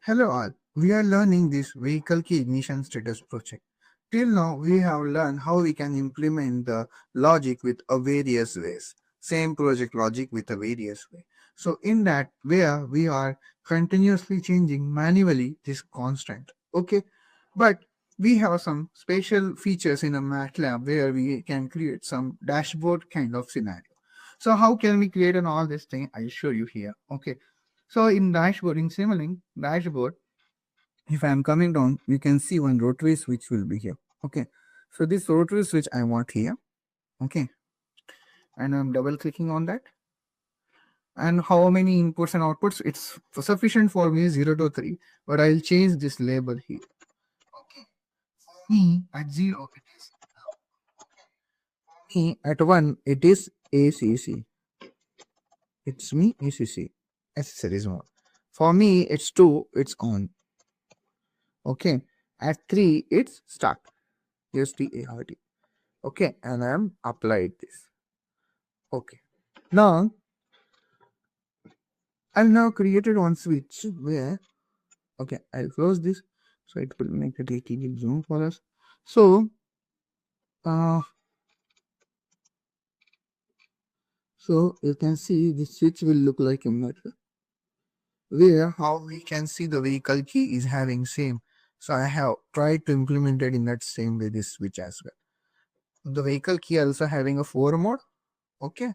Hello all, we are learning this vehicle key ignition status project. Till now, we have learned how we can implement the logic with a various ways. Same project logic with a various way. So in that, where we are continuously changing manually this constant. Okay, but we have some special features in a Matlab where we can create some dashboard kind of scenario. So how can we create an all this thing? I'll show you here. Okay. So in dashboard, in Simulink dashboard, if I am coming down, you can see one rotary switch will be here. Okay. So this rotary switch I want here. Okay. And I'm double clicking on that. And how many inputs and outputs? It's sufficient for me 0 to 3, but I'll change this label here. Okay. For me at 0 it is me at 1 it is ACC. It's me ACC. Accessories mode. For me it's 2, it's on. Okay. At 3 it's start. START. Okay, and I'm applied this. Okay. Now I've now created one switch where okay, I'll close this so it will make the ATD zoom for us. So so you can see this switch will look like a mirror. Where how we can see the vehicle key is having same. So I have tried to implement it in that same way this switch as well. The vehicle key also having a 4 mode. Okay.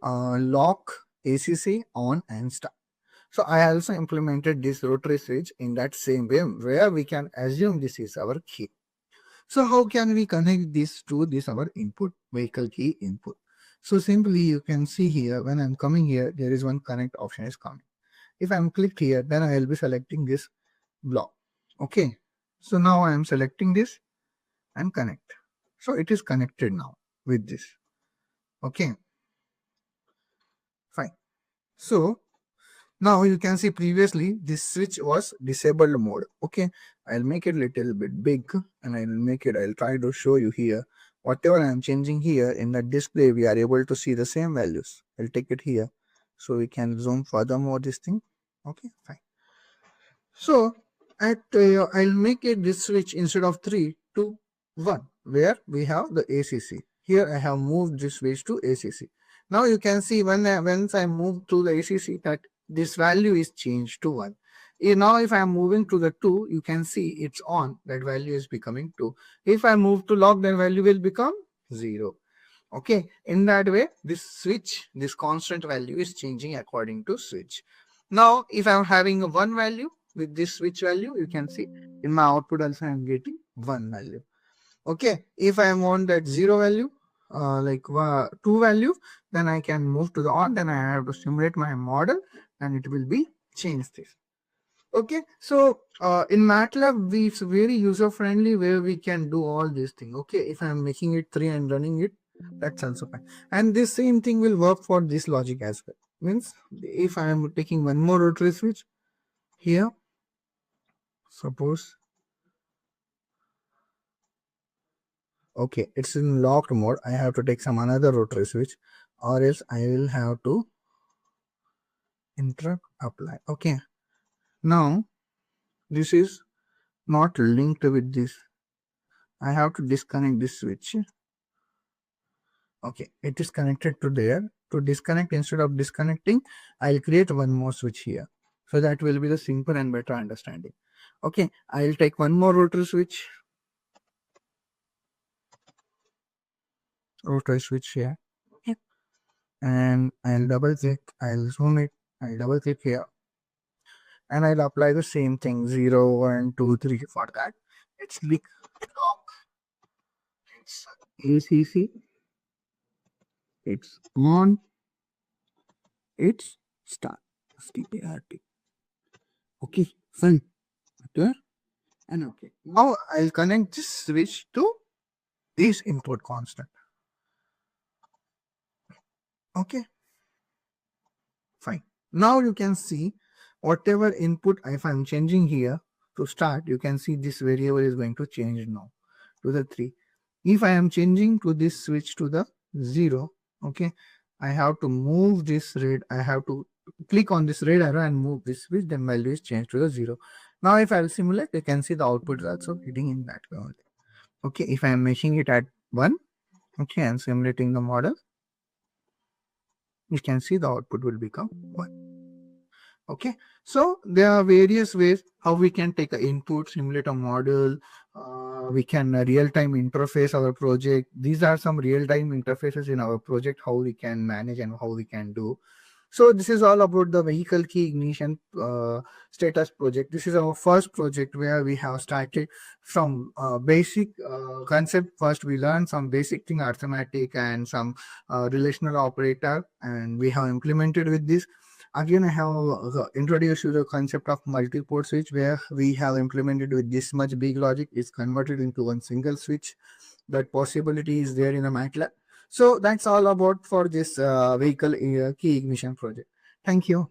Lock, ACC, on and start. So I also implemented this rotary switch in that same way where we can assume this is our key. So how can we connect this to this our input, vehicle key input? So simply you can see here when I'm coming here, there is one connect option is coming. If I'm clicked here, then I will be selecting this block. Okay. So now I am selecting this and connect. So it is connected now with this. Okay. Fine. So now you can see previously this switch was disabled mode. Okay, I'll make it little bit big and I'll try to show you here. Whatever I am changing here in the display, we are able to see the same values. I'll take it here so we can zoom furthermore this thing. Okay, fine. So I'll make it this switch instead of 3 to 1 where we have the ACC. Here I have moved this switch to ACC. Now you can see once I move to the ACC that this value is changed to 1. Now if I am moving to the 2, you can see it's on, that value is becoming 2. If I move to lock, then value will become 0. Okay, in that way this switch, this constant value is changing according to switch. Now if I'm having a 1 value with this switch value, you can see in my output also I'm getting 1 value. Okay, if I want that 0 value, 2 value, then I can move to the on, then I have to simulate my model and it will be changed this. Okay, so in Matlab it's very user friendly where we can do all these things. Okay, if I'm making it 3 and running it, that's also fine. And this same thing will work for this logic as well. Means if I am taking one more rotary switch here, suppose okay, it's in locked mode, I have to take some another rotary switch or else I will have to interrupt apply. Okay, now this is not linked with this. I have to disconnect this switch. Okay, it is connected to there. To disconnect, instead of disconnecting, I'll create one more switch here. So that will be the simple and better understanding. Okay, I'll take one more rotary switch. Rotary switch here. Okay. And I'll double click, I'll zoom it, I'll double click here. And I'll apply the same thing 0, 1, 2, 3 for that. It's lock. It's ACC. It's on. It's start. START. Okay, fine. There and okay. Now I'll connect this switch to this input constant. Okay, fine. Now you can see whatever input if I'm changing here to start, you can see this variable is going to change now to the 3. If I am changing to this switch to the 0, okay, I have to move this red, I have to click on this red arrow and move this switch, then value is changed to the 0. Now if I'll simulate, you can see the output is also hitting in that way only. Okay, if I am making it at 1, okay, and simulating the model, you can see the output will become 1. Okay, so there are various ways how we can take an input, simulate a model. We can real-time interface our project. These are some real-time interfaces in our project, how we can manage and how we can do. So this is all about the vehicle key ignition status project. This is our first project where we have started from basic concept. First, we learned some basic thing, arithmetic and some relational operator, and we have implemented with this. Again, I have introduced you the concept of multi-port switch, where we have implemented with this much big logic is converted into one single switch. That possibility is there in the Matlab. So that's all about for this vehicle key ignition project. Thank you.